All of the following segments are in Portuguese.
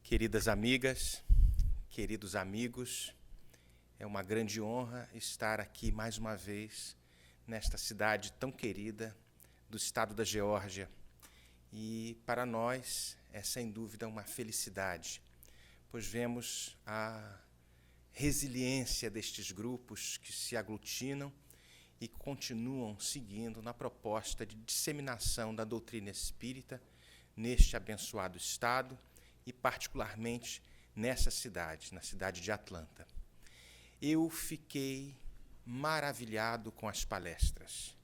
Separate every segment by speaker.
Speaker 1: Queridas amigas, queridos amigos, é uma grande honra estar aqui mais uma vez nesta cidade tão querida do estado da Geórgia. E para nós é sem dúvida uma felicidade, pois vemos a resiliência destes grupos que se aglutinam e continuam seguindo na proposta de disseminação da doutrina espírita neste abençoado estado e particularmente nessa cidade, na cidade de Atlanta. Eu fiquei maravilhado com as palestras,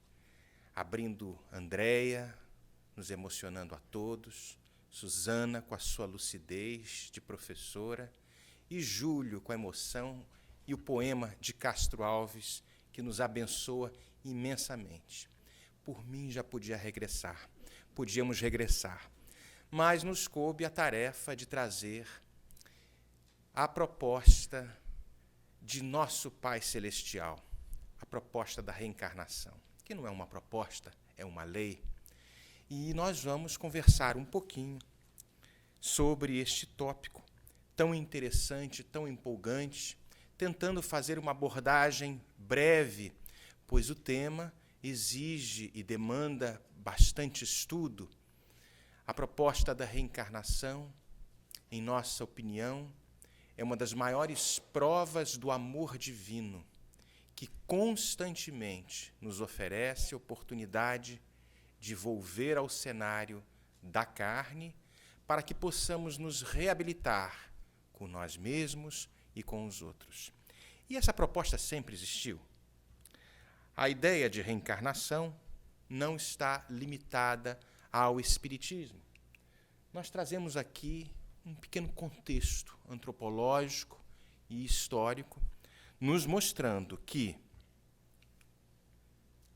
Speaker 1: abrindo Andréia, nos emocionando a todos, Susana com a sua lucidez de professora e Júlio com a emoção e o poema de Castro Alves, que nos abençoa imensamente. Por mim já podíamos regressar, mas nos coube a tarefa de trazer a proposta de nosso Pai Celestial, a proposta da reencarnação, que não é uma proposta, é uma lei. E nós vamos conversar um pouquinho sobre este tópico tão interessante, tão empolgante, tentando fazer uma abordagem breve, pois o tema exige e demanda bastante estudo. A proposta da reencarnação, em nossa opinião, é uma das maiores provas do amor divino, que constantemente nos oferece a oportunidade de volver ao cenário da carne para que possamos nos reabilitar com nós mesmos e com os outros. E essa proposta sempre existiu. A ideia de reencarnação não está limitada ao Espiritismo. Nós trazemos aqui um pequeno contexto antropológico e histórico, nos mostrando que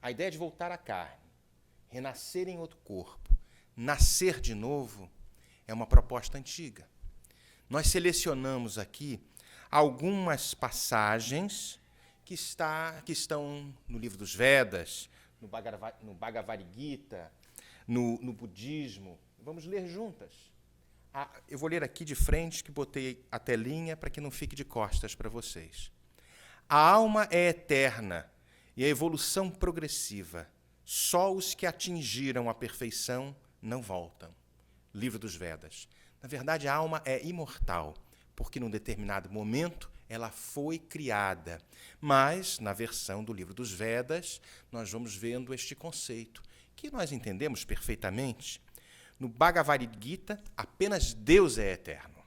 Speaker 1: a ideia de voltar à carne, renascer em outro corpo, nascer de novo, é uma proposta antiga. Nós selecionamos aqui algumas passagens que estão no livro dos Vedas, no Bhagavad Gita, no budismo. Vamos ler juntas. Eu vou ler aqui de frente, que botei a telinha para que não fique de costas para vocês. A alma é eterna e a evolução progressiva. Só os que atingiram a perfeição não voltam. Livro dos Vedas. Na verdade, a alma é imortal, porque num determinado momento ela foi criada. Mas, na versão do Livro dos Vedas, nós vamos vendo este conceito, que nós entendemos perfeitamente. No Bhagavad Gita, apenas Deus é eterno.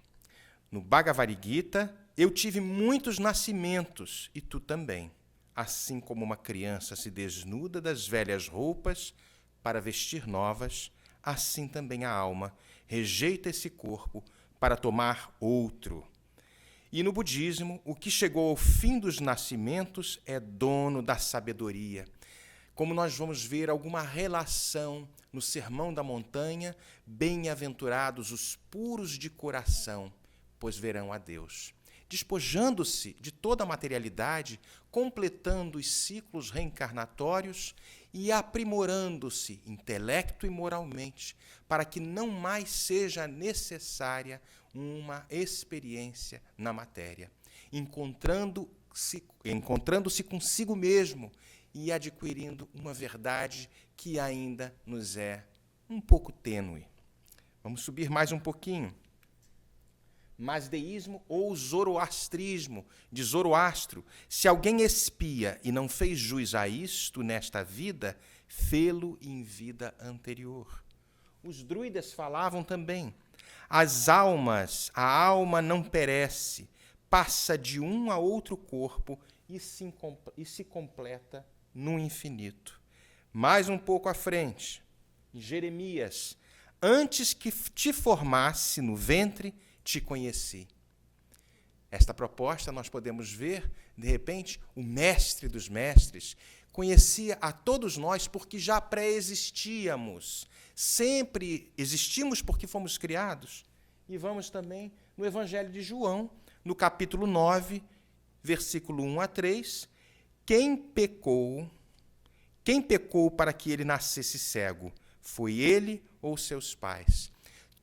Speaker 1: No Bhagavad Gita, eu tive muitos nascimentos, e tu também. Assim como uma criança se desnuda das velhas roupas para vestir novas, assim também a alma rejeita esse corpo para tomar outro. E no budismo, o que chegou ao fim dos nascimentos é dono da sabedoria. Como nós vamos ver alguma relação no Sermão da Montanha, bem-aventurados os puros de coração, pois verão a Deus. Despojando-se de toda a materialidade, completando os ciclos reencarnatórios e aprimorando-se intelecto e moralmente, para que não mais seja necessária uma experiência na matéria, encontrando-se consigo mesmo e adquirindo uma verdade que ainda nos é um pouco tênue. Vamos subir mais um pouquinho. Mazdeísmo ou zoroastrismo, de Zoroastro. Se alguém expia e não fez jus a isto nesta vida, fê-lo em vida anterior. Os druidas falavam também. A alma não perece, passa de um a outro corpo e se completa no infinito. Mais um pouco à frente, em Jeremias, antes que te formasse no ventre, te conheci. Esta proposta nós podemos ver, de repente, o mestre dos mestres conhecia a todos nós porque já pré-existíamos. Sempre existimos porque fomos criados. E vamos também no Evangelho de João, no capítulo 9, versículo 1 a 3. Quem pecou para que ele nascesse cego? Foi ele ou seus pais?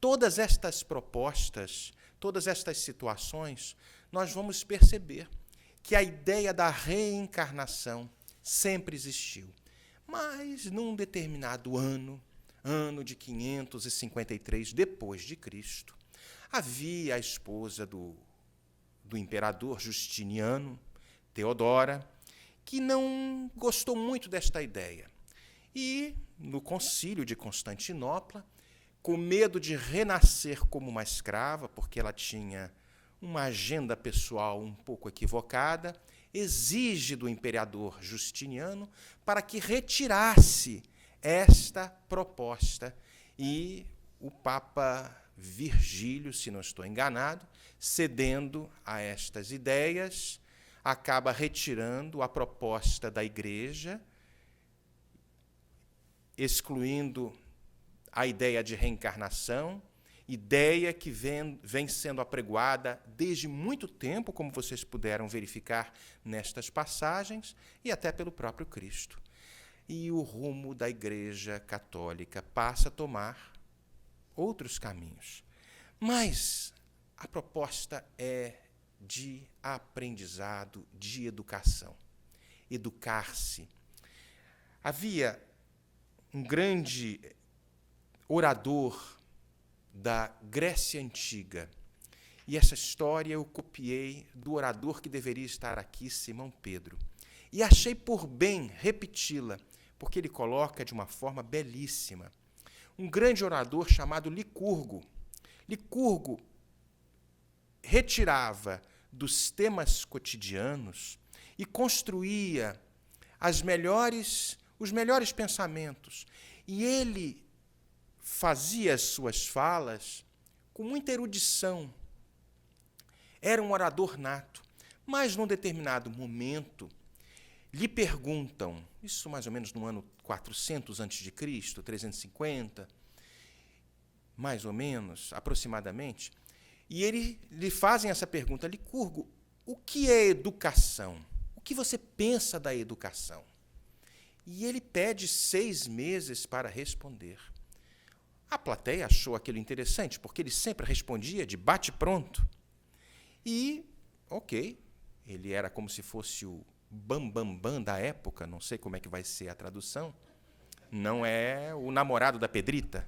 Speaker 1: Todas estas propostas todas estas situações, nós vamos perceber que a ideia da reencarnação sempre existiu. Mas, num determinado ano de 553 depois de Cristo, havia a esposa do imperador Justiniano, Teodora, que não gostou muito desta ideia. E, no concílio de Constantinopla, com medo de renascer como uma escrava, porque ela tinha uma agenda pessoal um pouco equivocada, exige do imperador Justiniano para que retirasse esta proposta, e o Papa Virgílio, se não estou enganado, cedendo a estas ideias, acaba retirando a proposta da Igreja, excluindo a ideia de reencarnação, ideia que vem sendo apregoada desde muito tempo, como vocês puderam verificar nestas passagens, e até pelo próprio Cristo. E o rumo da Igreja Católica passa a tomar outros caminhos. Mas a proposta é de aprendizado, de educação. Educar-se. Havia um grande orador da Grécia Antiga, e essa história eu copiei do orador que deveria estar aqui, Simão Pedro. E achei por bem repeti-la, porque ele coloca de uma forma belíssima. Um grande orador chamado Licurgo. Licurgo retirava dos temas cotidianos e construía os melhores pensamentos. E ele fazia as suas falas com muita erudição. Era um orador nato. Mas, num determinado momento, lhe perguntam, isso mais ou menos no ano 400 a.C., 350, mais ou menos, aproximadamente, e lhe fazem essa pergunta: Licurgo, o que é educação? O que você pensa da educação? E ele pede 6 meses para responder. A plateia achou aquilo interessante, porque ele sempre respondia de bate-pronto. E, ok, ele era como se fosse o bambambam da época, não sei como é que vai ser a tradução, não é o namorado da Pedrita.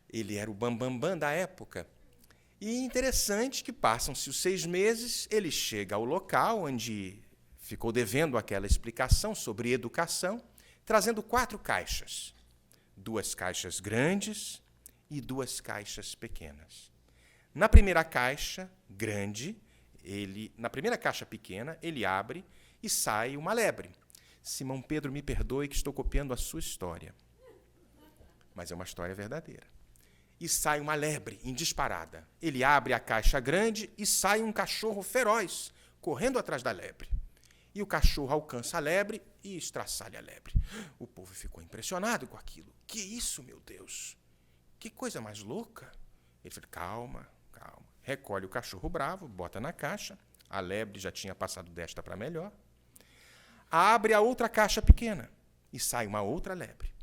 Speaker 1: Ele era o bambambam da época. E interessante que passam-se os 6 meses, ele chega ao local onde ficou devendo aquela explicação sobre educação, trazendo 4 caixas. 2 caixas grandes e 2 caixas pequenas. Na primeira caixa grande, na primeira caixa pequena, ele abre e sai uma lebre. Simão Pedro, me perdoe que estou copiando a sua história, mas é uma história verdadeira. E sai uma lebre em disparada. Ele abre a caixa grande e sai um cachorro feroz, correndo atrás da lebre. E o cachorro alcança a lebre e estraçalha a lebre. O povo ficou impressionado com aquilo. Que isso, meu Deus? Que coisa mais louca. Ele falou: calma, calma. Recolhe o cachorro bravo, bota na caixa. A lebre já tinha passado desta para melhor. Abre a outra caixa pequena e sai uma outra lebre.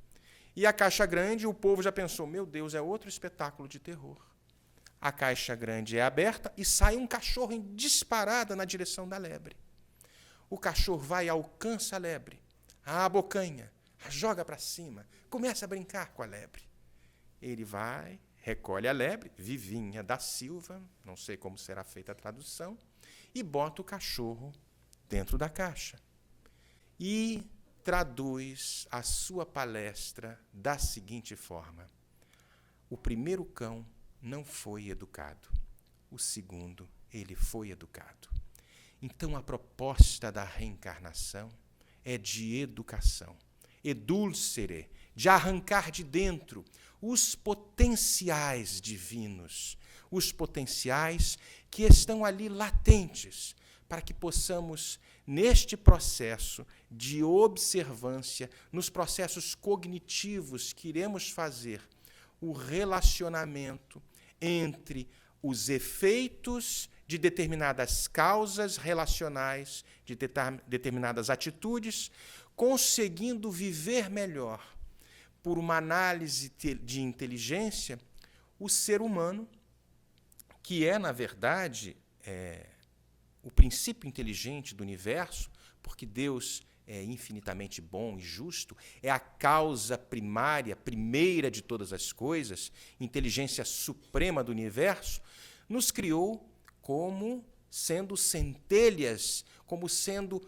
Speaker 1: E a caixa grande, o povo já pensou: meu Deus, é outro espetáculo de terror. A caixa grande é aberta e sai um cachorro em disparada na direção da lebre. O cachorro vai e alcança a lebre, a abocanha, a joga para cima, começa a brincar com a lebre. Ele vai, recolhe a lebre, Vivinha da Silva, não sei como será feita a tradução, e bota o cachorro dentro da caixa. E traduz a sua palestra da seguinte forma: o primeiro cão não foi educado, o segundo, ele foi educado. Então, a proposta da reencarnação é de educação, edulcere, de arrancar de dentro os potenciais divinos, os potenciais que estão ali latentes, para que possamos, neste processo de observância, nos processos cognitivos que iremos fazer, o relacionamento entre os efeitos de determinadas causas relacionais, de determinadas atitudes, conseguindo viver melhor, por uma análise de inteligência, o ser humano, que é, na verdade, o princípio inteligente do universo, porque Deus é infinitamente bom e justo, é a causa primária, primeira de todas as coisas, inteligência suprema do universo, nos criou como sendo centelhas, como sendo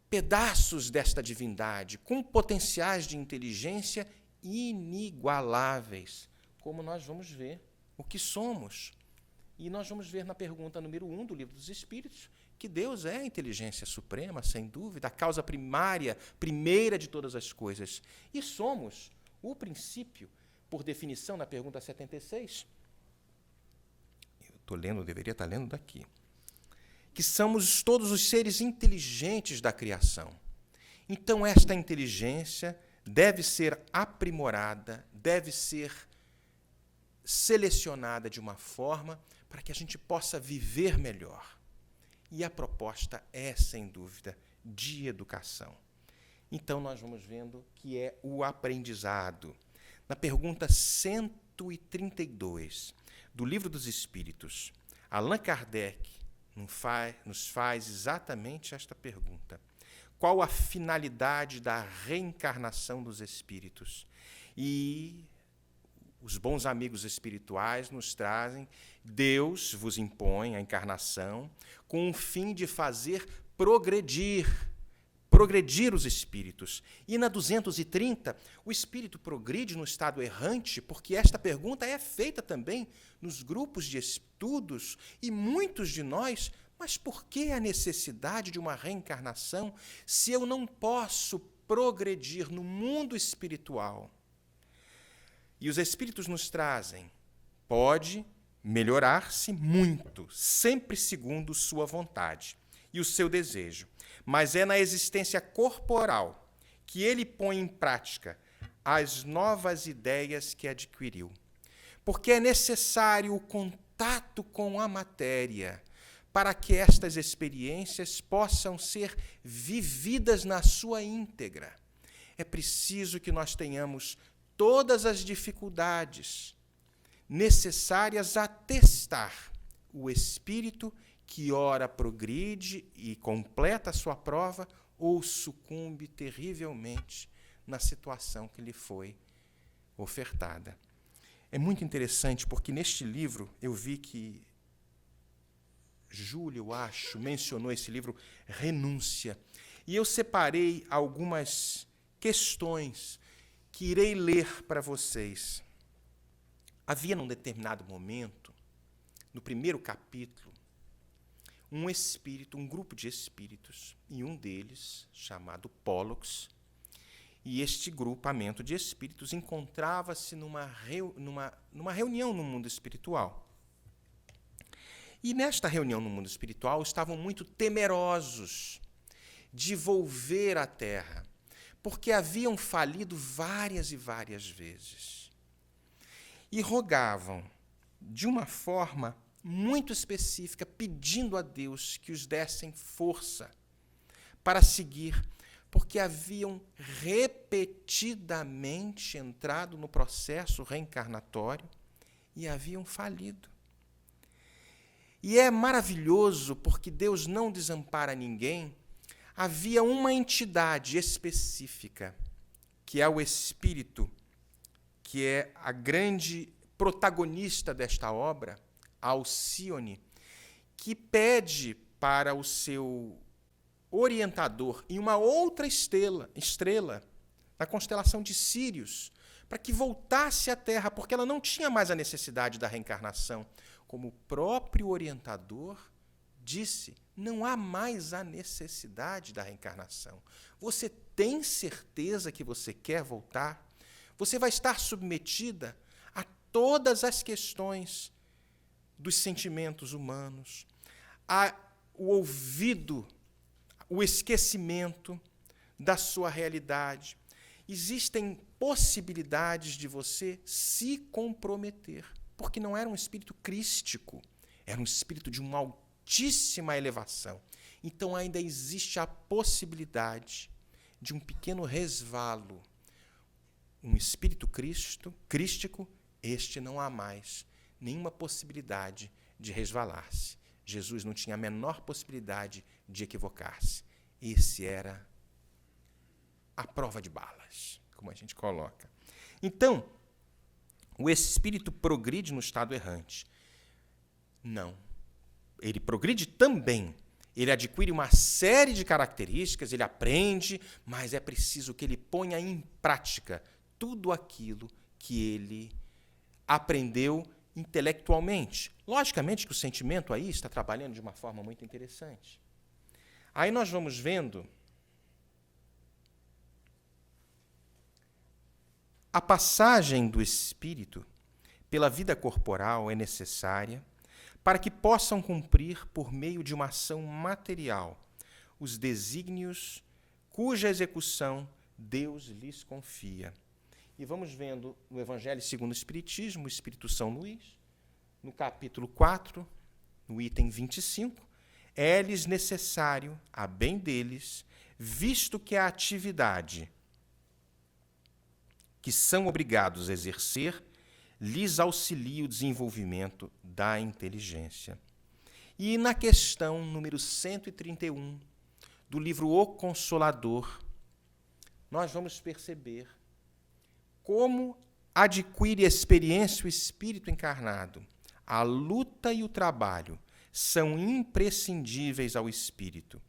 Speaker 1: pedaços desta divindade, com potenciais de inteligência inigualáveis, como nós vamos ver o que somos. E nós vamos ver na pergunta número 1 do Livro dos Espíritos que Deus é a inteligência suprema, sem dúvida, a causa primária, primeira de todas as coisas. E somos o princípio, por definição, na pergunta 76. Eu estou lendo, deveria estar lendo daqui. Que somos todos os seres inteligentes da criação. Então, esta inteligência deve ser aprimorada, deve ser selecionada de uma forma para que a gente possa viver melhor. E a proposta é, sem dúvida, de educação. Então, nós vamos vendo que é o aprendizado. Na pergunta 132 do Livro dos Espíritos, Allan Kardec nos faz exatamente esta pergunta. Qual a finalidade da reencarnação dos espíritos? E os bons amigos espirituais nos trazem: Deus vos impõe a encarnação com o fim de fazer progredir os espíritos. E na 230, o espírito progride no estado errante, porque esta pergunta é feita também nos grupos de estudos, e muitos de nós: mas por que a necessidade de uma reencarnação se eu não posso progredir no mundo espiritual? E os espíritos nos trazem: pode melhorar-se muito, sempre segundo sua vontade e o seu desejo, mas é na existência corporal que ele põe em prática as novas ideias que adquiriu. Porque é necessário o contato com a matéria para que estas experiências possam ser vividas na sua íntegra. É preciso que nós tenhamos todas as dificuldades necessárias a testar o espírito que ora progride e completa a sua prova ou sucumbe terrivelmente na situação que lhe foi ofertada. É muito interessante porque neste livro eu vi que Júlio, eu acho, mencionou esse livro, Renúncia. E eu separei algumas questões que irei ler para vocês. Havia, num determinado momento, no primeiro capítulo, um grupo de espíritos, e um deles, chamado Pollux, e este grupamento de espíritos encontrava-se numa reunião no mundo espiritual. E nesta reunião no mundo espiritual estavam muito temerosos de volver à Terra, porque haviam falido várias e várias vezes. E rogavam, de uma forma muito específica, pedindo a Deus que os dessem força para seguir, porque haviam repetidamente entrado no processo reencarnatório e haviam falido. E é maravilhoso, porque Deus não desampara ninguém. Havia uma entidade específica, que é o Espírito, que é a grande protagonista desta obra, Alcione, que pede para o seu orientador em uma outra estrela, na constelação de Sírius, para que voltasse à Terra, porque ela não tinha mais a necessidade da reencarnação. Como o próprio orientador disse, não há mais a necessidade da reencarnação. Você tem certeza que você quer voltar? Você vai estar submetida a todas as questões dos sentimentos humanos, o ouvido, o esquecimento da sua realidade. Existem possibilidades de você se comprometer, porque não era um espírito crístico, era um espírito de uma altíssima elevação. Então ainda existe a possibilidade de um pequeno resvalo, um espírito crístico, este não há mais nenhuma possibilidade de resvalar-se. Jesus não tinha a menor possibilidade de equivocar-se. Esse era a prova de balas, como a gente coloca. Então, o espírito progride no estado errante. Não. Ele progride também. Ele adquire uma série de características, ele aprende, mas é preciso que ele ponha em prática tudo aquilo que ele aprendeu intelectualmente. Logicamente que o sentimento aí está trabalhando de uma forma muito interessante. Aí nós vamos vendo a passagem do espírito pela vida corporal é necessária para que possam cumprir, por meio de uma ação material, os desígnios cuja execução Deus lhes confia. E vamos vendo no Evangelho segundo o Espiritismo, o Espírito São Luís, no capítulo 4, no item 25, é-lhes necessário, a bem deles, visto que a atividade que são obrigados a exercer lhes auxilia o desenvolvimento da inteligência. E na questão número 131 do livro O Consolador, nós vamos perceber como adquire experiência o espírito encarnado. A luta e o trabalho são imprescindíveis ao espírito.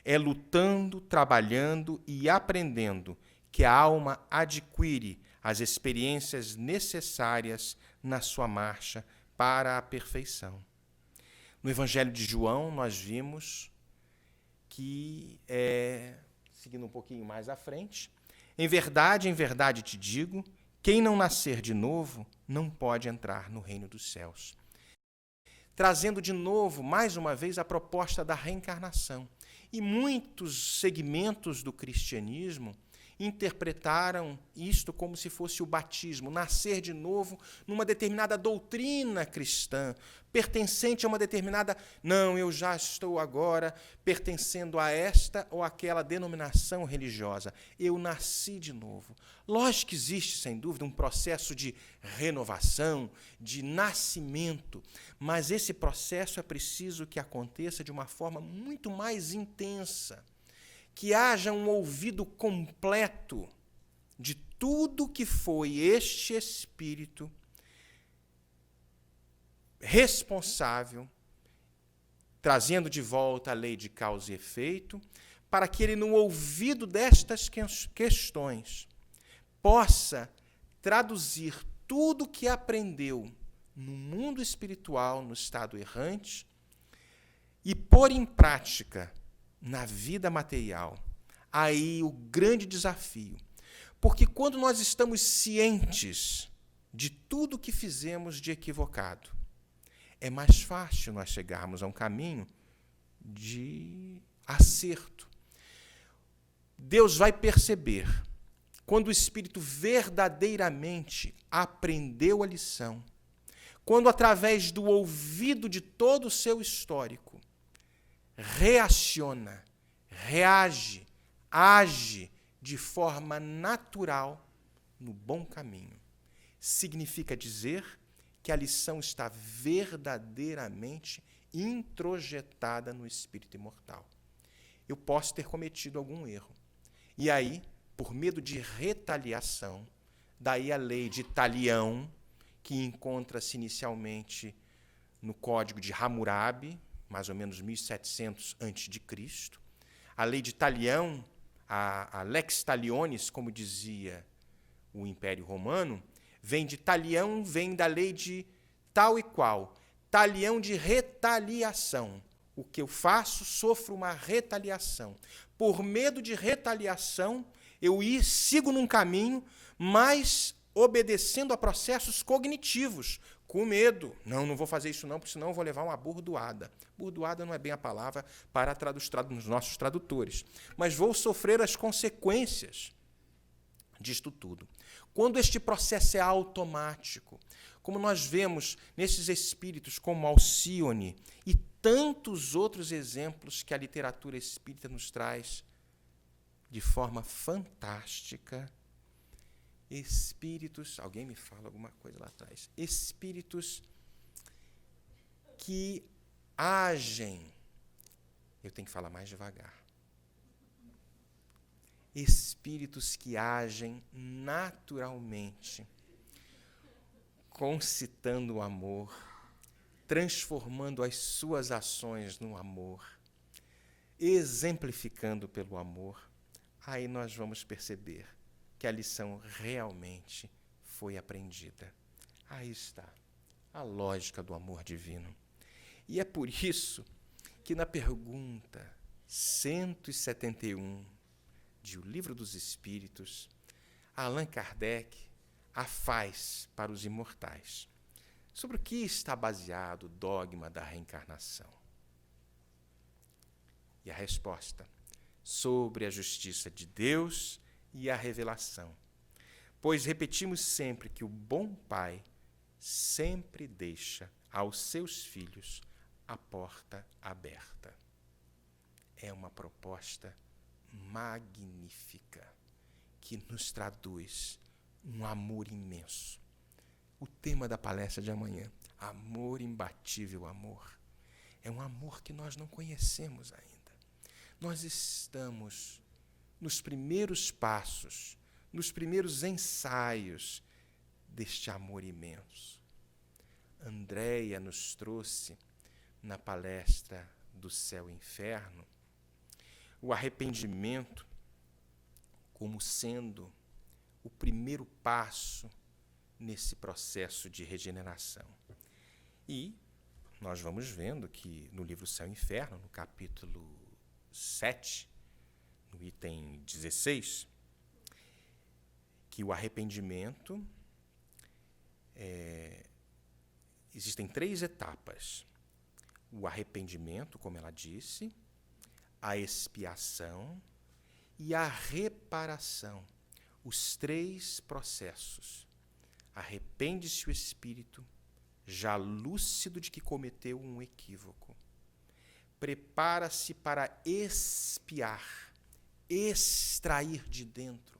Speaker 1: É lutando, trabalhando e aprendendo que a alma adquire as experiências necessárias na sua marcha para a perfeição. No Evangelho de João, nós vimos que, seguindo um pouquinho mais à frente, em verdade te digo, quem não nascer de novo não pode entrar no reino dos céus. Trazendo de novo, mais uma vez, a proposta da reencarnação. E muitos segmentos do cristianismo interpretaram isto como se fosse o batismo, nascer de novo numa determinada doutrina cristã, pertencente a uma determinada... Não, eu já estou agora pertencendo a esta ou aquela denominação religiosa. Eu nasci de novo. Lógico que existe, sem dúvida, um processo de renovação, de nascimento, mas esse processo é preciso que aconteça de uma forma muito mais intensa, que haja um ouvido completo de tudo que foi este Espírito responsável, trazendo de volta a lei de causa e efeito, para que ele, no ouvido destas questões, possa traduzir tudo que aprendeu no mundo espiritual, no estado errante, e pôr em prática na vida material. Aí o grande desafio. Porque quando nós estamos cientes de tudo que fizemos de equivocado, é mais fácil nós chegarmos a um caminho de acerto. Deus vai perceber, quando o espírito verdadeiramente aprendeu a lição, quando através do ouvido de todo o seu histórico, reaciona, reage, age de forma natural no bom caminho. Significa dizer que a lição está verdadeiramente introjetada no espírito imortal. Eu posso ter cometido algum erro. E aí, por medo de retaliação, daí a lei de Talião, que encontra-se inicialmente no Código de Hammurabi, mais ou menos 1700 a.C. A lei de Talião, a lex talionis, como dizia o Império Romano, vem de Talião, vem da lei de tal e qual. Talião de retaliação. O que eu faço, sofro uma retaliação. Por medo de retaliação, eu sigo num caminho, mas obedecendo a processos cognitivos, com medo. Não vou fazer isso não, porque senão eu vou levar uma burdoada. Burdoada não é bem a palavra para os nossos tradutores. Mas vou sofrer as consequências disto tudo. Quando este processo é automático, como nós vemos nesses espíritos como Alcione e tantos outros exemplos que a literatura espírita nos traz de forma fantástica, Espíritos, alguém me fala alguma coisa lá atrás. Espíritos que agem. Eu tenho que falar mais devagar. Espíritos que agem naturalmente, concitando o amor, transformando as suas ações no amor, exemplificando pelo amor, aí nós vamos perceber que a lição realmente foi aprendida. Aí está a lógica do amor divino. E é por isso que na pergunta 171 de O Livro dos Espíritos, Allan Kardec a faz para os imortais. Sobre o que está baseado o dogma da reencarnação? E a resposta: sobre a justiça de Deus e a revelação. Pois repetimos sempre que o bom Pai sempre deixa aos seus filhos a porta aberta. É uma proposta magnífica que nos traduz um amor imenso. O tema da palestra de amanhã, amor imbatível, amor. É um amor que nós não conhecemos ainda. Nós estamos nos primeiros passos, nos primeiros ensaios deste amor imenso. Andréia nos trouxe, na palestra do Céu e Inferno, o arrependimento como sendo o primeiro passo nesse processo de regeneração. E nós vamos vendo que no livro Céu e Inferno, no capítulo 7, no item 16, que o arrependimento, existem 3 etapas. O arrependimento, como ela disse, a expiação e a reparação. Os 3 processos. Arrepende-se o espírito, já lúcido de que cometeu um equívoco. Prepara-se para expiar, extrair de dentro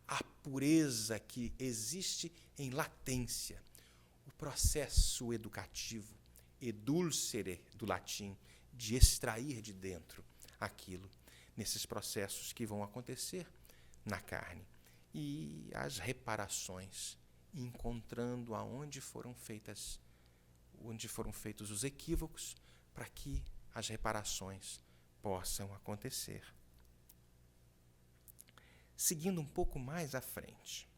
Speaker 1: a pureza que existe em latência. O processo educativo, edulcere, do latim, de extrair de dentro aquilo, nesses processos que vão acontecer na carne. E as reparações, encontrando onde foram feitos os equívocos, para que as reparações possam acontecer. Seguindo um pouco mais à frente,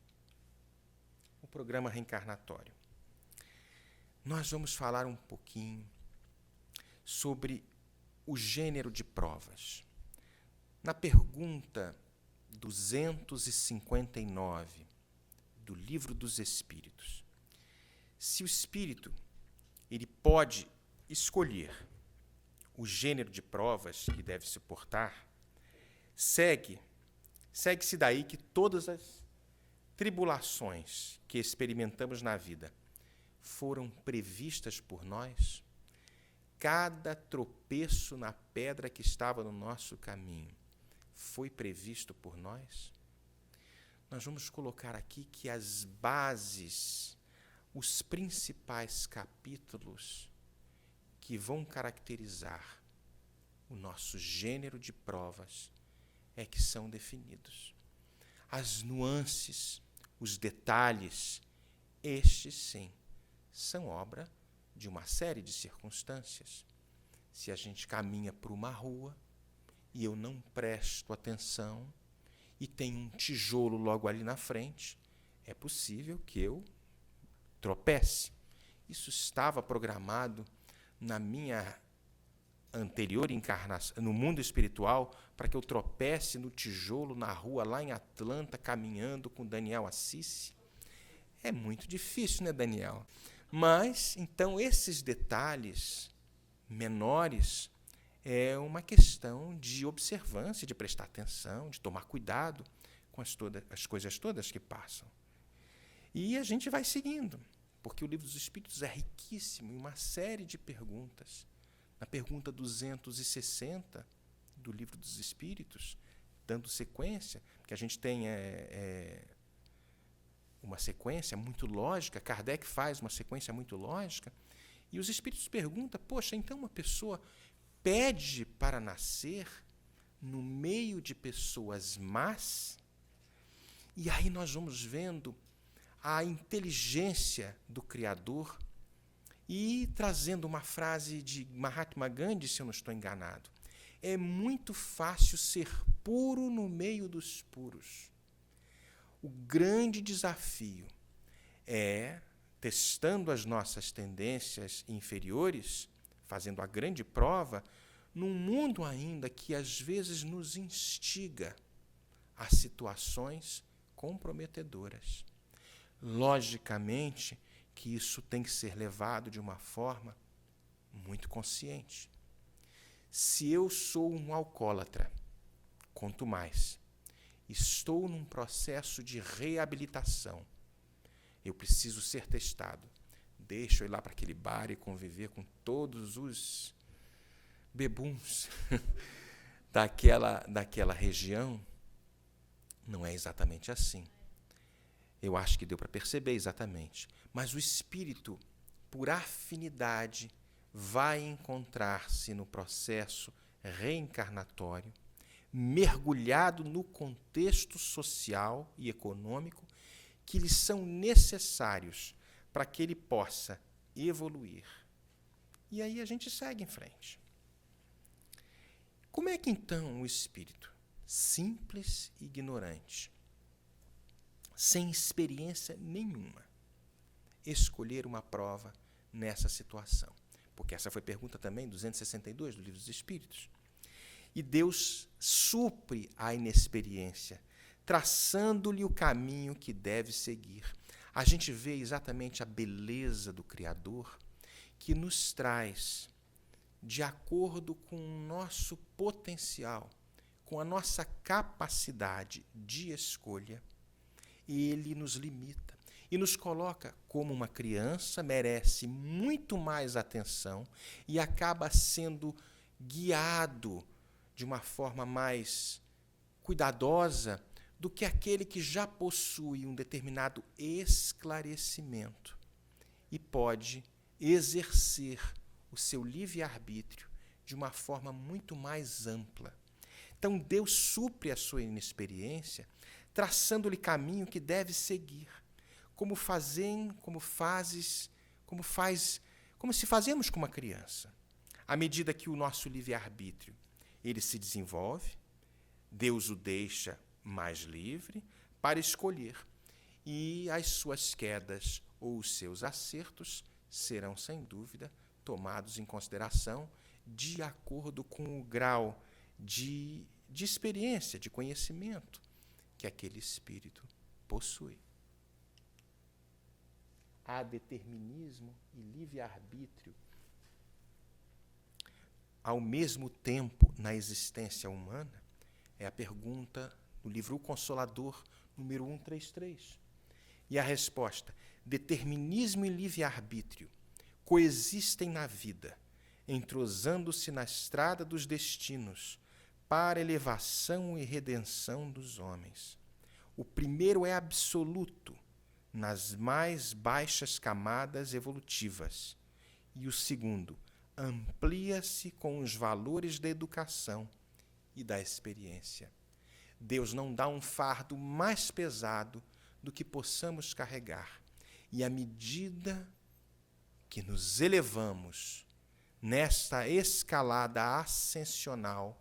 Speaker 1: o programa reencarnatório. Nós vamos falar um pouquinho sobre o gênero de provas. Na pergunta 259 do Livro dos Espíritos, se o espírito ele pode escolher o gênero de provas que deve suportar, segue-se daí que todas as tribulações que experimentamos na vida foram previstas por nós. Cada tropeço na pedra que estava no nosso caminho foi previsto por nós. Nós vamos colocar aqui que as bases, os principais capítulos que vão caracterizar o nosso gênero de provas é que são definidos. As nuances, os detalhes, estes sim, são obra de uma série de circunstâncias. Se a gente caminha por uma rua e eu não presto atenção e tem um tijolo logo ali na frente, é possível que eu tropece. Isso estava programado na minha anterior encarnação, no mundo espiritual, para que eu tropece no tijolo na rua lá em Atlanta, caminhando com Daniel Assis. É muito difícil, né, Daniel? Mas, então, esses detalhes menores é uma questão de observância, de prestar atenção, de tomar cuidado com as coisas todas que passam. E a gente vai seguindo, porque o Livro dos Espíritos é riquíssimo em uma série de perguntas. Na pergunta 260 do Livro dos Espíritos, dando sequência, que a gente tem uma sequência muito lógica, Kardec faz uma sequência muito lógica, e os espíritos perguntam, poxa, então uma pessoa pede para nascer no meio de pessoas más? E aí nós vamos vendo a inteligência do Criador e trazendo uma frase de Mahatma Gandhi, se eu não estou enganado. É muito fácil ser puro no meio dos puros. O grande desafio é, testando as nossas tendências inferiores, fazendo a grande prova, num mundo ainda que às vezes nos instiga a situações comprometedoras. Logicamente que isso tem que ser levado de uma forma muito consciente. Se eu sou um alcoólatra, quanto mais, estou num processo de reabilitação, eu preciso ser testado. Deixa eu ir lá para aquele bar e conviver com todos os bebuns daquela região. Não é exatamente assim. Eu acho que deu para perceber exatamente. Mas o espírito, por afinidade, vai encontrar-se no processo reencarnatório, mergulhado no contexto social e econômico que lhe são necessários para que ele possa evoluir. E aí a gente segue em frente. Como é que então o espírito, simples e ignorante, sem experiência nenhuma, escolher uma prova nessa situação? Porque essa foi pergunta também 262 do Livro dos Espíritos. E Deus supre a inexperiência, traçando-lhe o caminho que deve seguir. A gente vê exatamente a beleza do Criador, que nos traz, de acordo com o nosso potencial, com a nossa capacidade de escolha, ele nos limita e nos coloca como uma criança, merece muito mais atenção e acaba sendo guiado de uma forma mais cuidadosa do que aquele que já possui um determinado esclarecimento e pode exercer o seu livre-arbítrio de uma forma muito mais ampla. Então, Deus supre a sua inexperiência, traçando-lhe caminho que deve seguir, como se fazemos com uma criança. À medida que o nosso livre-arbítrio ele se desenvolve, Deus o deixa mais livre para escolher, e as suas quedas ou os seus acertos serão, sem dúvida, tomados em consideração de acordo com o grau de experiência, de conhecimento que aquele espírito possui. Há determinismo e livre-arbítrio ao mesmo tempo na existência humana? É a pergunta do livro O Consolador, número 133. E a resposta: determinismo e livre-arbítrio coexistem na vida, entrosando-se na estrada dos destinos para elevação e redenção dos homens. O primeiro é absoluto nas mais baixas camadas evolutivas, e o segundo amplia-se com os valores da educação e da experiência. Deus não dá um fardo mais pesado do que possamos carregar, e à medida que nos elevamos nesta escalada ascensional,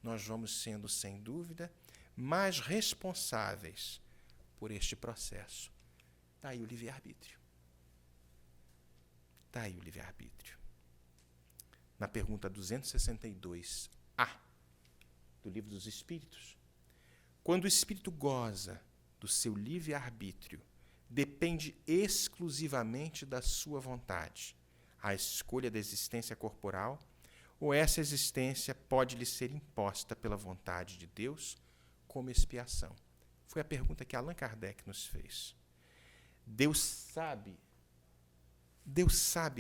Speaker 1: nós vamos sendo, sem dúvida, mais responsáveis por este processo. Está aí o livre-arbítrio. Está aí o livre-arbítrio. Na pergunta 262A do Livro dos Espíritos, quando o espírito goza do seu livre-arbítrio, depende exclusivamente da sua vontade, a escolha da existência corporal, ou essa existência pode lhe ser imposta pela vontade de Deus como expiação? Foi a pergunta que Allan Kardec nos fez. Deus sabe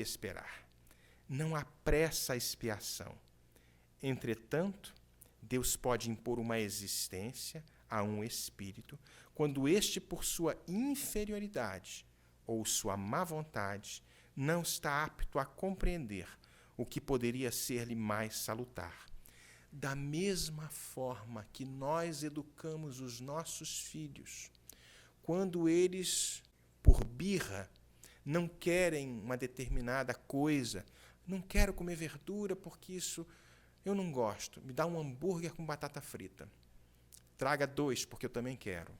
Speaker 1: esperar. Não apressa a expiação. Entretanto, Deus pode impor uma existência a um espírito quando este, por sua inferioridade ou sua má vontade, não está apto a compreender o que poderia ser-lhe mais salutar. Da mesma forma que nós educamos os nossos filhos, quando eles, por birra, não querem uma determinada coisa, não quero comer verdura porque isso eu não gosto, me dá um hambúrguer com batata frita. Traga 2, porque eu também quero.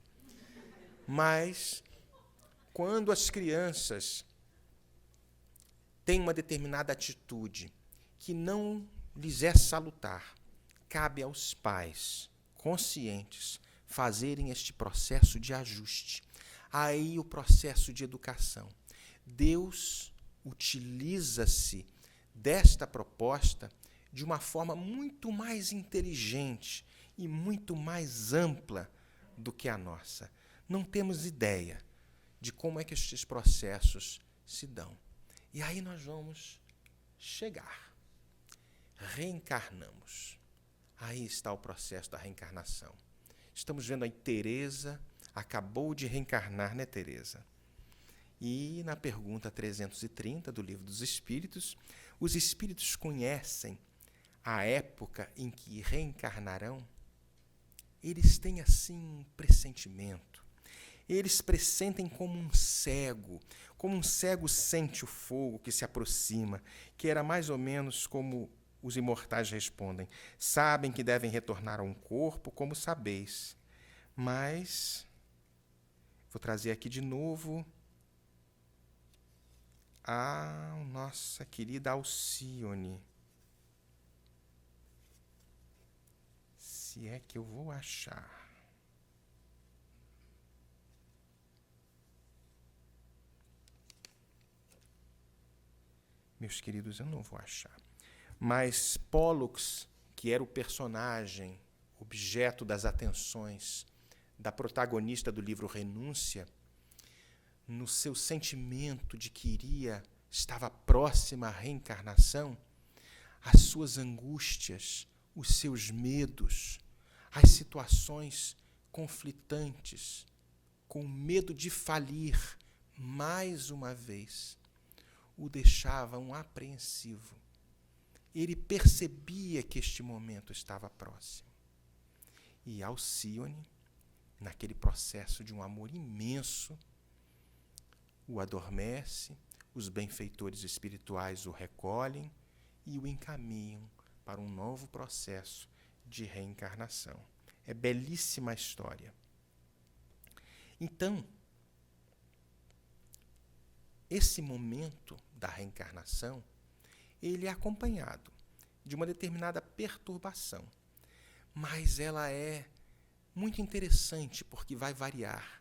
Speaker 1: Mas, quando as crianças têm uma determinada atitude que não lhes é salutar, cabe aos pais conscientes fazerem este processo de ajuste. Aí o processo de educação. Deus utiliza-se desta proposta de uma forma muito mais inteligente e muito mais ampla do que a nossa. Não temos ideia de como é que estes processos se dão. E aí nós vamos chegar. Reencarnamos. Aí está o processo da reencarnação. Estamos vendo aí Teresa acabou de reencarnar, né, Teresa? E na pergunta 330 do Livro dos Espíritos, os espíritos conhecem a época em que reencarnarão? Eles têm assim um pressentimento. Eles pressentem como um cego sente o fogo que se aproxima, que era mais ou menos como os imortais respondem. Sabem que devem retornar a um corpo, como sabeis. Mas, vou trazer aqui de novo a nossa querida Alcione. Se é que eu vou achar. Meus queridos, eu não vou achar. Mas Pollux, que era o personagem, objeto das atenções da protagonista do livro Renúncia, no seu sentimento de que estava próxima à reencarnação, as suas angústias, os seus medos, as situações conflitantes, com medo de falir mais uma vez, o deixavam apreensivo. Ele percebia que este momento estava próximo. E Alcione, naquele processo de um amor imenso, o adormece, os benfeitores espirituais o recolhem e o encaminham para um novo processo de reencarnação. É belíssima a história. Então, esse momento da reencarnação, ele é acompanhado de uma determinada perturbação, mas ela é muito interessante porque vai variar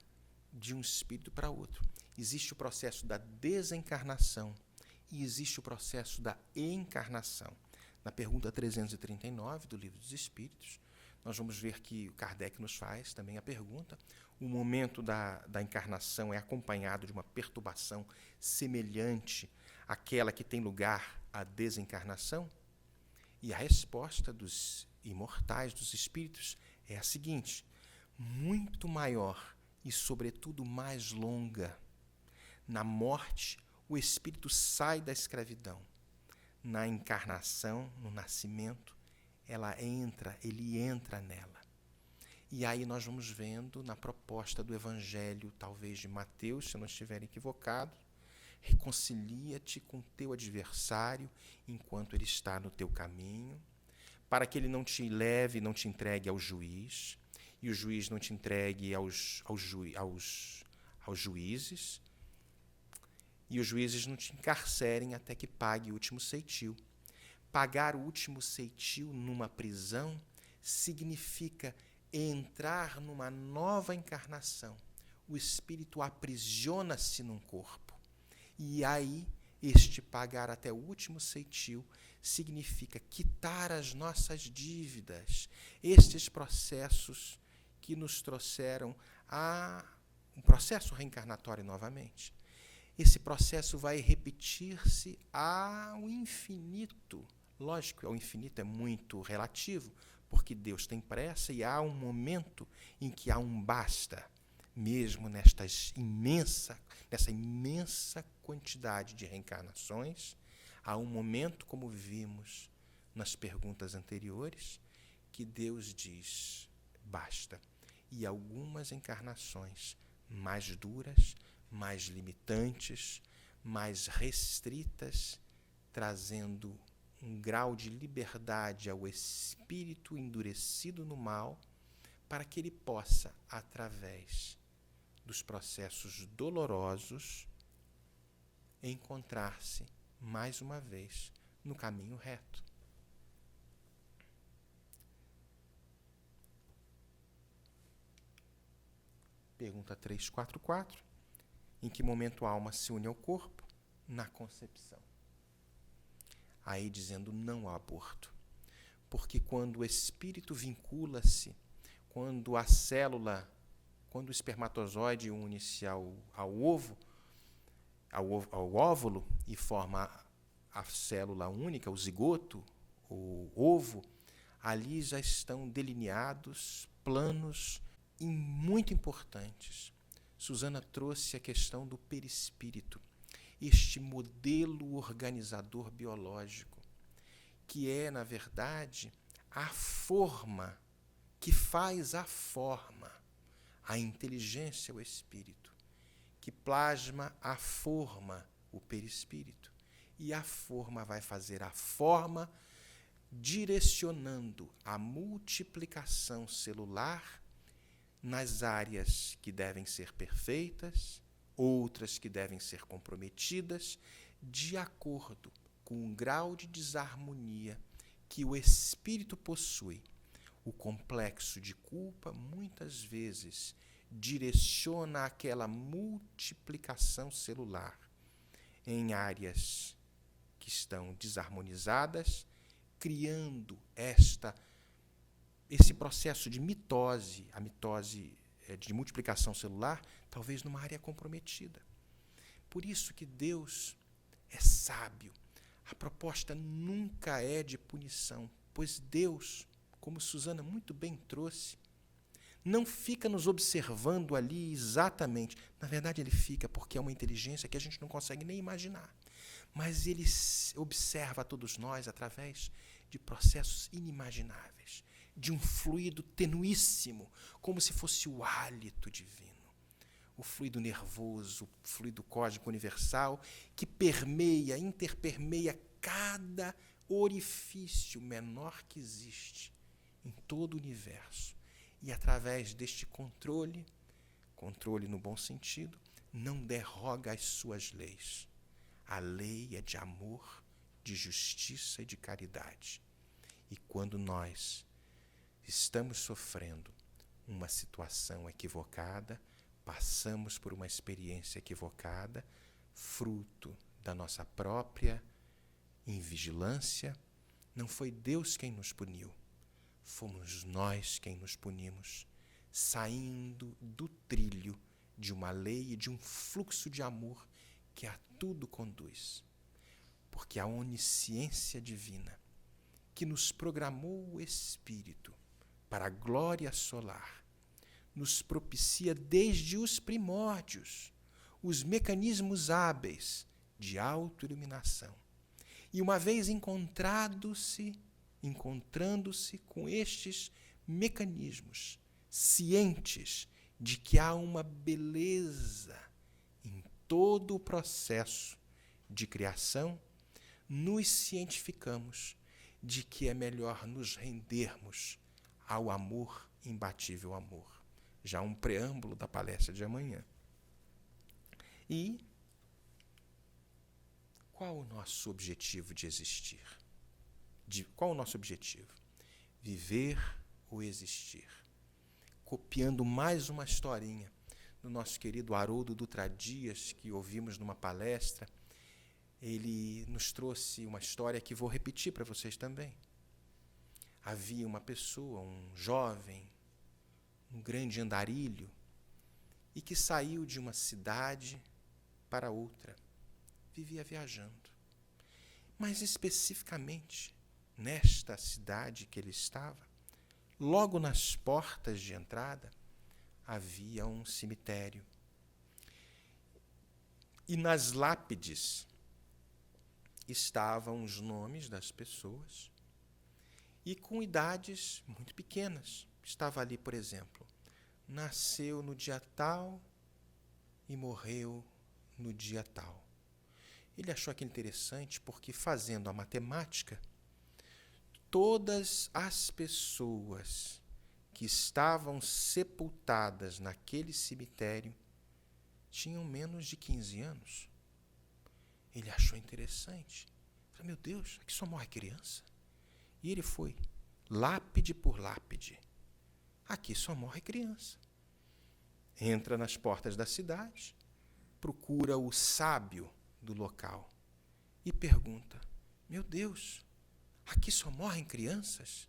Speaker 1: de um espírito para outro. Existe o processo da desencarnação e existe o processo da encarnação. Na pergunta 339 do Livro dos Espíritos, nós vamos ver que o Kardec nos faz também a pergunta: o momento da encarnação é acompanhado de uma perturbação semelhante àquela que tem lugar à desencarnação? E a resposta dos imortais, dos espíritos, é a seguinte: muito maior e, sobretudo, mais longa. Na morte, o espírito sai da escravidão. Na encarnação, no nascimento, ele entra nela. E aí nós vamos vendo na proposta do Evangelho, talvez de Mateus, se eu não estiver equivocado, reconcilia-te com teu adversário enquanto ele está no teu caminho, para que ele não te leve, não te entregue ao juiz, e o juiz não te entregue aos juízes, e os juízes não te encarcerem até que pague o último ceitil. Pagar o último ceitil numa prisão significa entrar numa nova encarnação. O espírito aprisiona-se num corpo. E aí, este pagar até o último ceitil significa quitar as nossas dívidas. Estes processos que nos trouxeram a um processo reencarnatório novamente. Esse processo vai repetir-se ao infinito. Lógico, ao infinito é muito relativo, porque Deus tem pressa e há um momento em que há um basta. mesmo nessa imensa quantidade de reencarnações, há um momento, como vimos nas perguntas anteriores, que Deus diz, basta. E algumas encarnações mais duras, mais limitantes, mais restritas, trazendo um grau de liberdade ao espírito endurecido no mal, para que ele possa, através dos processos dolorosos, encontrar-se, mais uma vez, no caminho reto. Pergunta 344. Em que momento a alma se une ao corpo? Na concepção. Aí dizendo não ao aborto. Porque quando o espírito vincula-se, quando a célula, quando o espermatozoide une-se ao óvulo e forma a célula única, o zigoto, o ovo, ali já estão delineados planos muito importantes. Susana trouxe a questão do perispírito, este modelo organizador biológico, que é, na verdade, a forma que faz a forma, a inteligência, o espírito, que plasma a forma, o perispírito, e a forma vai fazer a forma, direcionando a multiplicação celular nas áreas que devem ser perfeitas, outras que devem ser comprometidas, de acordo com o grau de desarmonia que o espírito possui. O complexo de culpa, muitas vezes, direciona aquela multiplicação celular em áreas que estão desarmonizadas, criando esse processo de mitose, a mitose de multiplicação celular, talvez numa área comprometida. Por isso que Deus é sábio. A proposta nunca é de punição, pois Deus, como Susana muito bem trouxe, não fica nos observando ali exatamente. Na verdade, ele fica porque é uma inteligência que a gente não consegue nem imaginar. Mas ele observa a todos nós através de processos inimagináveis, de um fluido tenuíssimo, como se fosse o hálito divino. O fluido nervoso, o fluido cósmico universal, que permeia, interpermeia cada orifício menor que existe em todo o universo. E através deste controle no bom sentido, não derroga as suas leis. A lei é de amor, de justiça e de caridade. E quando nós estamos sofrendo uma situação equivocada, passamos por uma experiência equivocada, fruto da nossa própria invigilância, não foi Deus quem nos puniu, fomos nós quem nos punimos, saindo do trilho de uma lei e de um fluxo de amor que a tudo conduz. Porque a onisciência divina, que nos programou o espírito para a glória solar, nos propicia desde os primórdios os mecanismos hábeis de autoiluminação. E uma vez encontrando-se com estes mecanismos, cientes de que há uma beleza em todo o processo de criação, nos cientificamos de que é melhor nos rendermos ao amor, imbatível amor. Já um preâmbulo da palestra de amanhã. E qual o nosso objetivo de existir? Qual o nosso objetivo? Viver ou existir. Copiando mais uma historinha do nosso querido Haroldo Dutra Dias, que ouvimos numa palestra, ele nos trouxe uma história que vou repetir para vocês também. Havia uma pessoa, um jovem, um grande andarilho, e que saiu de uma cidade para outra. Vivia viajando. Mas especificamente, nesta cidade que ele estava, logo nas portas de entrada, havia um cemitério. E nas lápides estavam os nomes das pessoas e com idades muito pequenas. Estava ali, por exemplo, nasceu no dia tal e morreu no dia tal. Ele achou aquilo interessante porque, fazendo a matemática, todas as pessoas que estavam sepultadas naquele cemitério tinham menos de 15 anos. Ele achou interessante. Falei, meu Deus, aqui só morre criança. E ele foi, lápide por lápide. Aqui só morre criança. Entra nas portas da cidade, procura o sábio do local e pergunta, meu Deus, aqui só morrem crianças?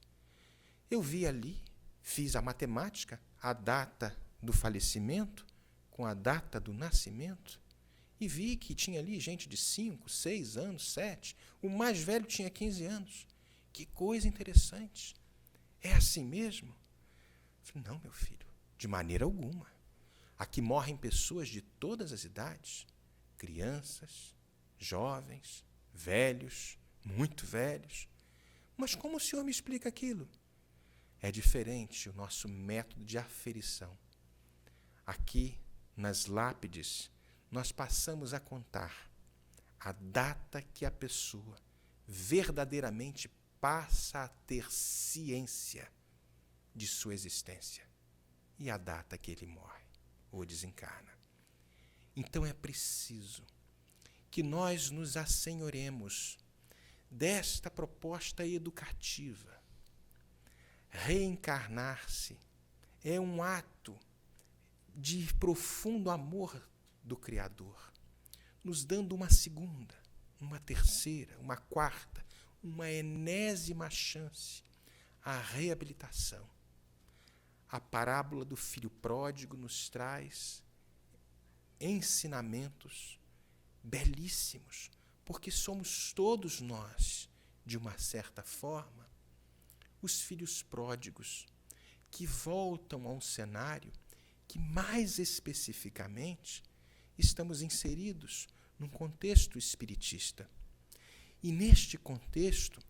Speaker 1: Eu vi ali, fiz a matemática, a data do falecimento com a data do nascimento, e vi que tinha ali gente de 5, 6 anos, 7. O mais velho tinha 15 anos. Que coisa interessante. É assim mesmo? Eu falei, não, meu filho, de maneira alguma. Aqui morrem pessoas de todas as idades. Crianças, jovens, velhos, muito velhos. Mas como o senhor me explica aquilo? É diferente o nosso método de aferição. Aqui, nas lápides, nós passamos a contar a data que a pessoa verdadeiramente passa a ter ciência de sua existência e a data que ele morre ou desencarna. Então é preciso que nós nos assenhoremos desta proposta educativa. Reencarnar-se é um ato de profundo amor do Criador, nos dando uma segunda, uma terceira, uma quarta, uma enésima chance à reabilitação. A parábola do filho pródigo nos traz ensinamentos belíssimos, porque somos todos nós, de uma certa forma, os filhos pródigos que voltam a um cenário que, mais especificamente, estamos inseridos num contexto espiritista. E, neste contexto,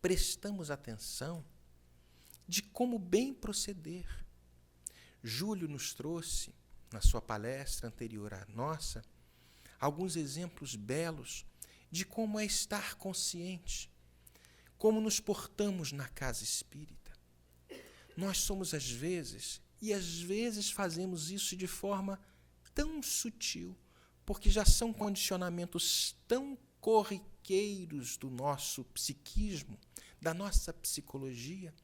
Speaker 1: prestamos atenção de como bem proceder. Júlio nos trouxe, na sua palestra anterior à nossa, alguns exemplos belos de como é estar consciente, como nos portamos na casa espírita. Nós somos, às vezes fazemos isso de forma tão sutil, porque já são condicionamentos tão corriqueiros do nosso psiquismo, da nossa psicologia,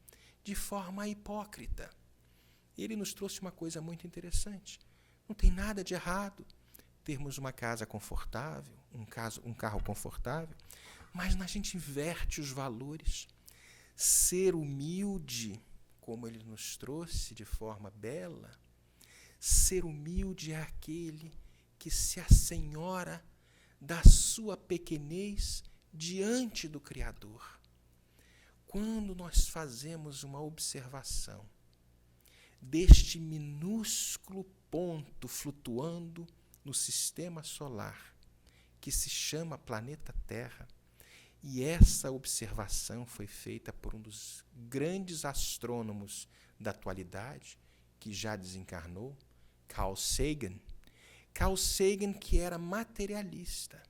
Speaker 1: de forma hipócrita. Ele nos trouxe uma coisa muito interessante. Não tem nada de errado termos uma casa confortável, um carro confortável, mas a gente inverte os valores. Ser humilde, como ele nos trouxe de forma bela, ser humilde é aquele que se assenhora da sua pequenez diante do Criador. Quando nós fazemos uma observação deste minúsculo ponto flutuando no sistema solar, que se chama planeta Terra, e essa observação foi feita por um dos grandes astrônomos da atualidade, que já desencarnou, Carl Sagan. Carl Sagan, que era materialista,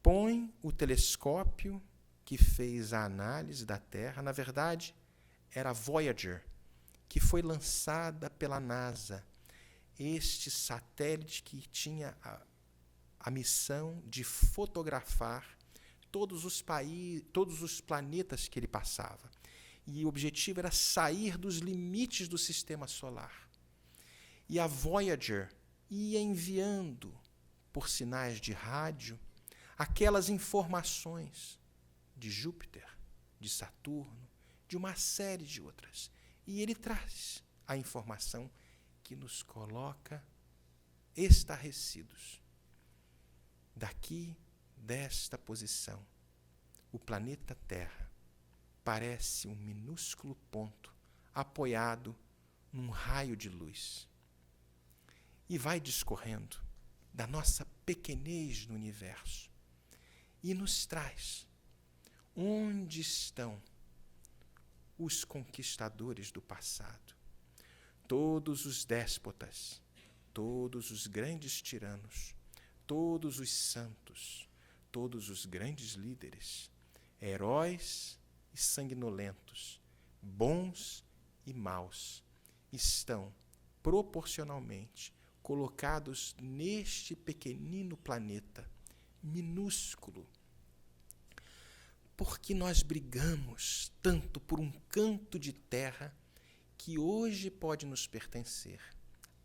Speaker 1: põe o telescópio que fez a análise da Terra, na verdade, era a Voyager, que foi lançada pela NASA, este satélite que tinha a missão de fotografar todos os planetas que ele passava. E o objetivo era sair dos limites do sistema solar. E a Voyager ia enviando, por sinais de rádio, aquelas informações de Júpiter, de Saturno, de uma série de outras. E ele traz a informação que nos coloca estarrecidos. Daqui, desta posição, o planeta Terra parece um minúsculo ponto apoiado num raio de luz e vai discorrendo da nossa pequenez no universo e nos traz onde estão os conquistadores do passado, todos os déspotas, todos os grandes tiranos, todos os santos, todos os grandes líderes, heróis e sanguinolentos, bons e maus, estão proporcionalmente colocados neste pequenino planeta, minúsculo. Porque nós brigamos tanto por um canto de terra que hoje pode nos pertencer,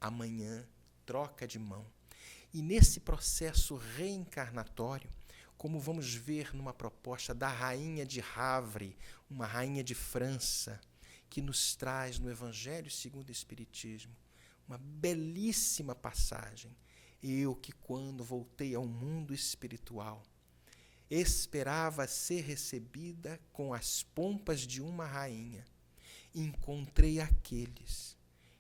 Speaker 1: amanhã troca de mão. E nesse processo reencarnatório, como vamos ver numa proposta da rainha de Havre, uma rainha de França, que nos traz no Evangelho segundo o Espiritismo, uma belíssima passagem. Eu que quando voltei ao mundo espiritual, esperava ser recebida com as pompas de uma rainha, encontrei aqueles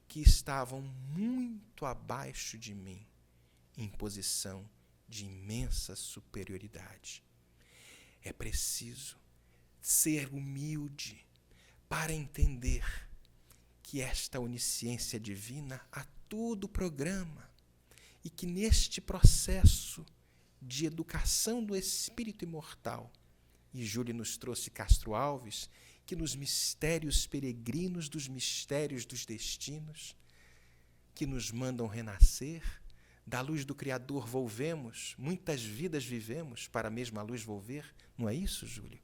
Speaker 1: que estavam muito abaixo de mim, em posição de imensa superioridade. É preciso ser humilde para entender que esta onisciência divina a tudo programa e que neste processo de educação do espírito imortal, e Júlio nos trouxe Castro Alves, que nos mistérios peregrinos dos mistérios dos destinos, que nos mandam renascer, da luz do Criador volvemos, muitas vidas vivemos para a mesma luz volver, não é isso, Júlio?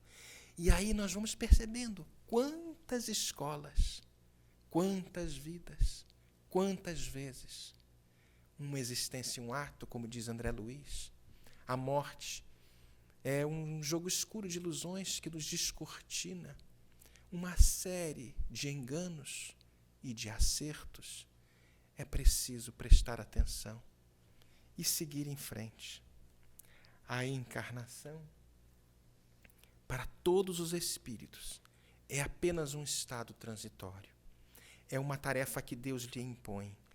Speaker 1: E aí nós vamos percebendo quantas escolas, quantas vidas, quantas vezes. Uma existência, um ato, como diz André Luiz. A morte é um jogo escuro de ilusões que nos descortina. Uma série de enganos e de acertos. É preciso prestar atenção e seguir em frente. A encarnação, para todos os espíritos, é apenas um estado transitório. É uma tarefa que Deus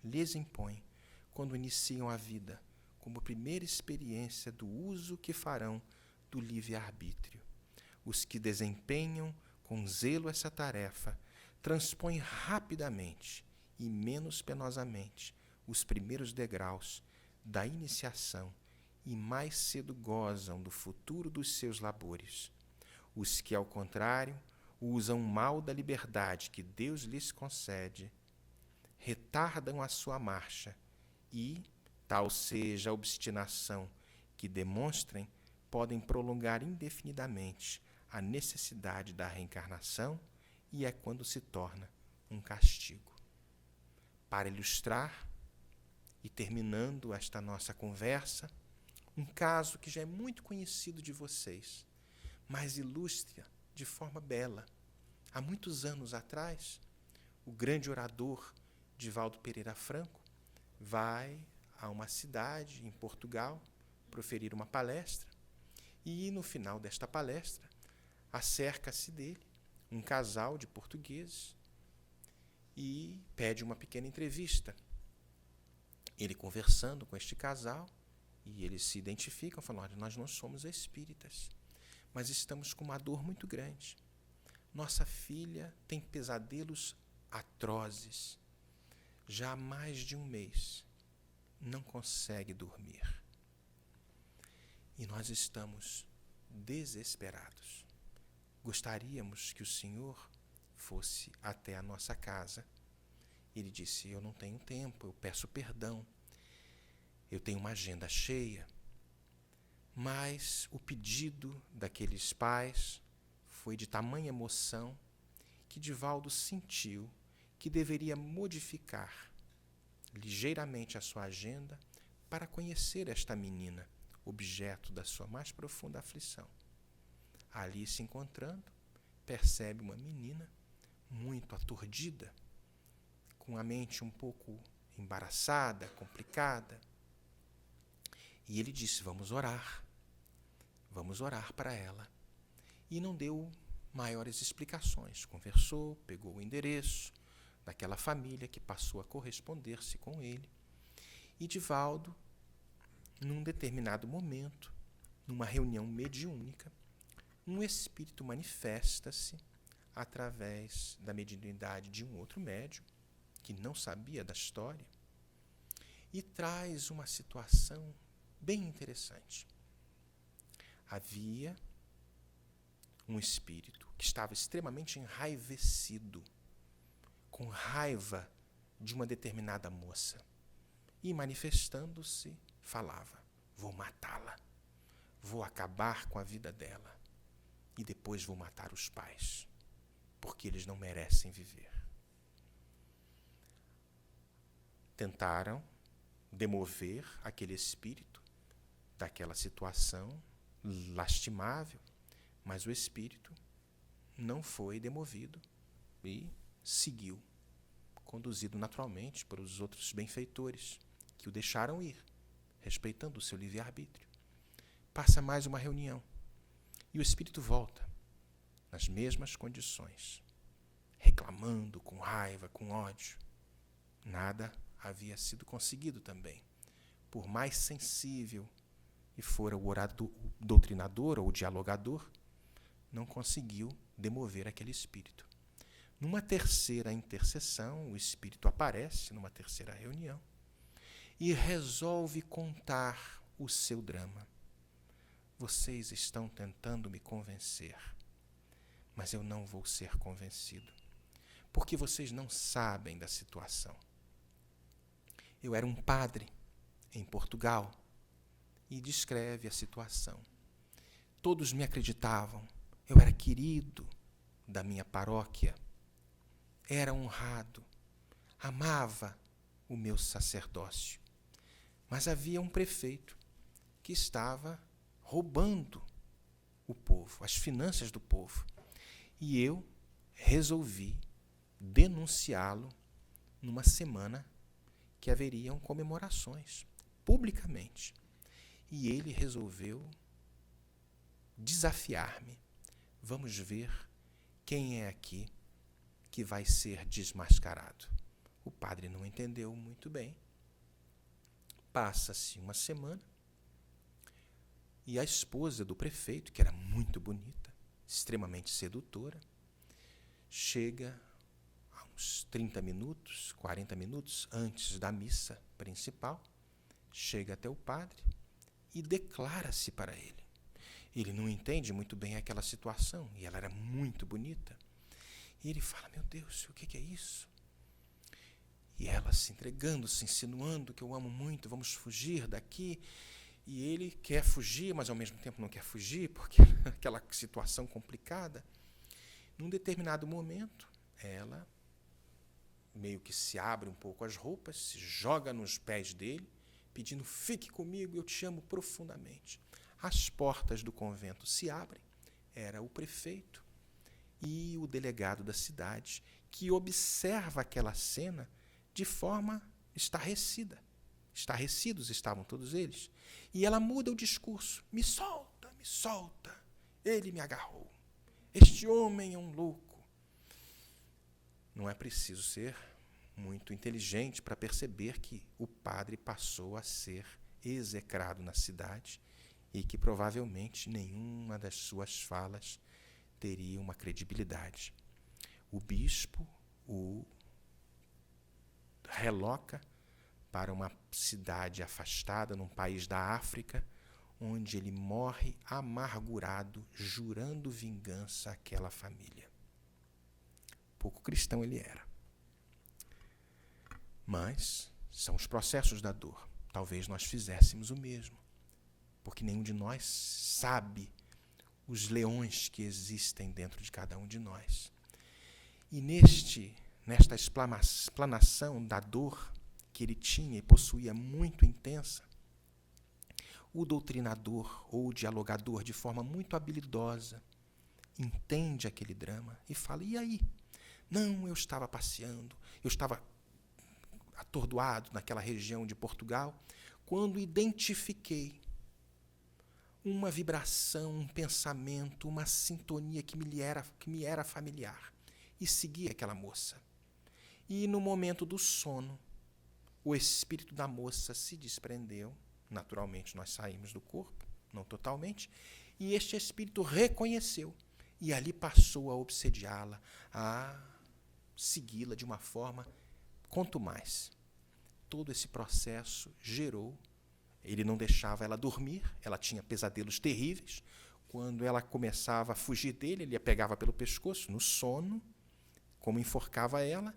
Speaker 1: lhes impõe, quando iniciam a vida, como primeira experiência do uso que farão do livre-arbítrio. Os que desempenham com zelo essa tarefa transpõem rapidamente e menos penosamente os primeiros degraus da iniciação e mais cedo gozam do futuro dos seus labores. Os que, ao contrário, usam mal da liberdade que Deus lhes concede, retardam a sua marcha e, tal seja a obstinação que demonstrem, podem prolongar indefinidamente a necessidade da reencarnação e é quando se torna um castigo. Para ilustrar, e terminando esta nossa conversa, um caso que já é muito conhecido de vocês, mas ilustra de forma bela. Há muitos anos atrás, o grande orador Divaldo Pereira Franco vai a uma cidade em Portugal proferir uma palestra e, no final desta palestra, acerca-se dele um casal de portugueses e pede uma pequena entrevista. Ele conversando com este casal, e eles se identificam, falam: olha, nós não somos espíritas, mas estamos com uma dor muito grande. Nossa filha tem pesadelos atrozes. Já há mais de um mês não consegue dormir. E nós estamos desesperados. Gostaríamos que o senhor fosse até a nossa casa. Ele disse: eu não tenho tempo, eu peço perdão. Eu tenho uma agenda cheia. Mas o pedido daqueles pais foi de tamanha emoção que Divaldo sentiu que deveria modificar ligeiramente a sua agenda para conhecer esta menina, objeto da sua mais profunda aflição. Ali se encontrando, percebe uma menina muito aturdida, com a mente um pouco embaraçada, complicada. E ele disse: vamos orar para ela. E não deu maiores explicações. Conversou, pegou o endereço, daquela família que passou a corresponder-se com ele. E Divaldo, num determinado momento, numa reunião mediúnica, um espírito manifesta-se através da mediunidade de um outro médium, que não sabia da história, e traz uma situação bem interessante. Havia um espírito que estava extremamente enraivecido, com raiva de uma determinada moça, e manifestando-se, falava: vou matá-la, vou acabar com a vida dela, e depois vou matar os pais, porque eles não merecem viver. Tentaram demover aquele espírito daquela situação lastimável, mas o espírito não foi demovido e seguiu, conduzido naturalmente pelos outros benfeitores, que o deixaram ir, respeitando o seu livre-arbítrio. Passa mais uma reunião, e o espírito volta, nas mesmas condições, reclamando, com raiva, com ódio. Nada havia sido conseguido também. Por mais sensível que fora o doutrinador ou o dialogador, não conseguiu demover aquele espírito. Numa terceira intercessão, o espírito aparece numa terceira reunião e resolve contar o seu drama. Vocês estão tentando me convencer, mas eu não vou ser convencido, porque vocês não sabem da situação. Eu era um padre em Portugal e descreve a situação. Todos me acreditavam, eu era querido da minha paróquia, era honrado, amava o meu sacerdócio. Mas havia um prefeito que estava roubando o povo, as finanças do povo. E eu resolvi denunciá-lo numa semana que haveriam comemorações, publicamente. E ele resolveu desafiar-me. Vamos ver quem é aqui que vai ser desmascarado. O padre não entendeu muito bem. Passa-se uma semana e a esposa do prefeito, que era muito bonita, extremamente sedutora, chega a uns 30 minutos, 40 minutos antes da missa principal, chega até o padre e declara-se para ele. Ele não entende muito bem aquela situação, e ela era muito bonita. E ele fala: meu Deus, o que é isso? E ela se entregando, se insinuando que eu amo muito, vamos fugir daqui. E ele quer fugir, mas ao mesmo tempo não quer fugir, porque aquela situação complicada. Num determinado momento, ela meio que se abre um pouco as roupas, se joga nos pés dele, pedindo: fique comigo, eu te amo profundamente. As portas do convento se abrem, era o prefeito e o delegado da cidade, que observa aquela cena de forma estarrecida. Estarrecidos estavam todos eles. E ela muda o discurso: me solta, ele me agarrou. Este homem é um louco. Não é preciso ser muito inteligente para perceber que o padre passou a ser execrado na cidade e que provavelmente nenhuma das suas falas teria uma credibilidade. O bispo o reloca para uma cidade afastada, num país da África, onde ele morre amargurado, jurando vingança àquela família. Pouco cristão ele era. Mas são os processos da dor. Talvez nós fizéssemos o mesmo, porque nenhum de nós sabe os leões que existem dentro de cada um de nós. E nesta explanação da dor que ele tinha e possuía muito intensa, o doutrinador ou o dialogador, de forma muito habilidosa, entende aquele drama e fala: e aí? Não, eu estava passeando, eu estava atordoado naquela região de Portugal, quando identifiquei uma vibração, um pensamento, uma sintonia que me era familiar, e segui aquela moça. E no momento do sono, o espírito da moça se desprendeu. Naturalmente, nós saímos do corpo, não totalmente, e este espírito reconheceu. E ali passou a obsediá-la, a segui-la de uma forma quanto mais. Todo esse processo gerou, ele não deixava ela dormir, ela tinha pesadelos terríveis. Quando ela começava a fugir dele, ele a pegava pelo pescoço, no sono, como enforcava ela,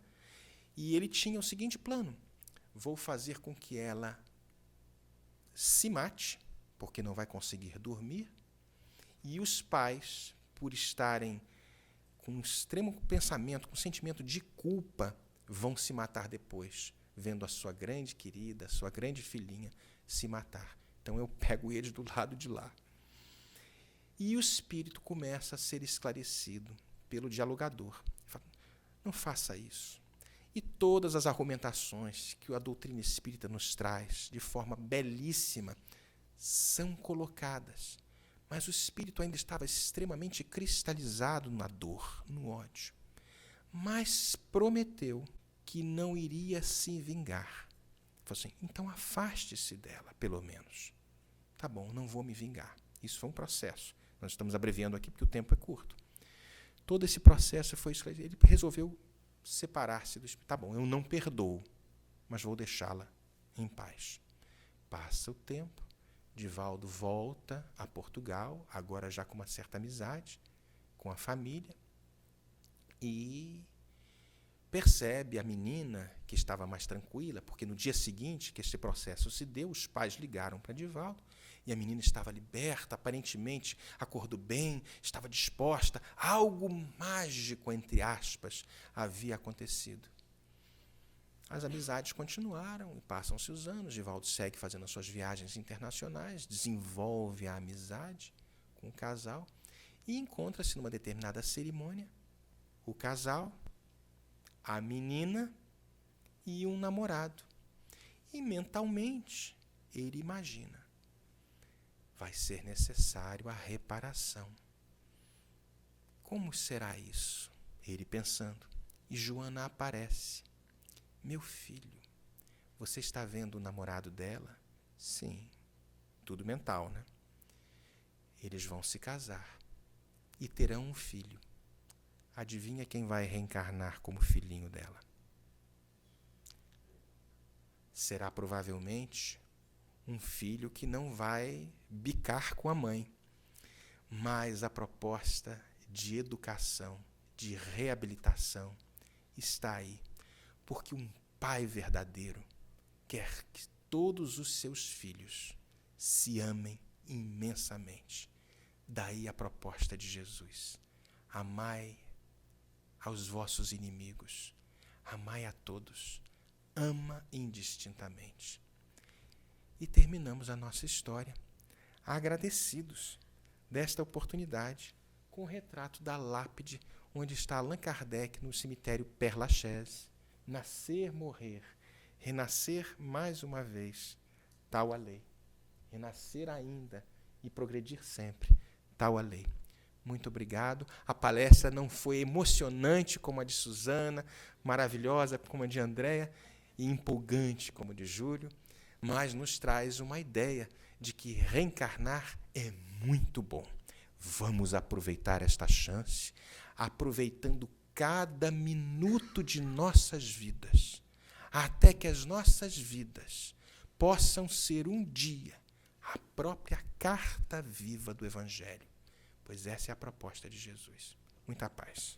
Speaker 1: e ele tinha o seguinte plano: vou fazer com que ela se mate, porque não vai conseguir dormir, e os pais, por estarem com um extremo pensamento, com um sentimento de culpa, vão se matar depois, vendo a sua grande querida, a sua grande filhinha se matar. Então eu pego eles do lado de lá. E o espírito começa a ser esclarecido pelo dialogador. Fala, não faça isso. E todas as argumentações que a doutrina espírita nos traz, de forma belíssima, são colocadas. Mas o espírito ainda estava extremamente cristalizado na dor, no ódio. Mas prometeu que não iria se vingar. Falou assim, então afaste-se dela, pelo menos. Tá bom, não vou me vingar. Isso foi um processo. Nós estamos abreviando aqui porque o tempo é curto. Todo esse processo foi esclarecido. Ele resolveu separar-se do espírito. Tá bom, eu não perdoo, mas vou deixá-la em paz. Passa o tempo. Divaldo volta a Portugal, agora já com uma certa amizade com a família, e percebe a menina que estava mais tranquila, porque no dia seguinte que este processo se deu, os pais ligaram para Divaldo, e a menina estava liberta, aparentemente acordou bem, estava disposta, algo mágico, entre aspas, havia acontecido. As amizades continuaram e passam-se os anos. Divaldo segue fazendo as suas viagens internacionais, desenvolve a amizade com o casal e encontra-se numa determinada cerimônia o casal, a menina e um namorado. E mentalmente ele imagina, vai ser necessário a reparação. Como será isso? Ele pensando. E Joana aparece. Meu filho, você está vendo o namorado dela? Sim, tudo mental, né? Eles vão se casar e terão um filho. Adivinha quem vai reencarnar como filhinho dela? Será provavelmente um filho que não vai bicar com a mãe, mas a proposta de educação, de reabilitação está aí. Porque um pai verdadeiro quer que todos os seus filhos se amem imensamente. Daí a proposta de Jesus. Amai aos vossos inimigos. Amai a todos. Ama indistintamente. E terminamos a nossa história agradecidos desta oportunidade com o retrato da lápide onde está Allan Kardec no cemitério Père Lachaise. Nascer, morrer, renascer mais uma vez, tal a lei. Renascer ainda e progredir sempre, tal a lei. Muito obrigado. A palestra não foi emocionante como a de Suzana, maravilhosa como a de Andréia e empolgante como a de Júlio, mas nos traz uma ideia de que reencarnar é muito bom. Vamos aproveitar esta chance, aproveitando cada minuto de nossas vidas, até que as nossas vidas possam ser um dia a própria carta viva do Evangelho, pois essa é a proposta de Jesus. Muita paz.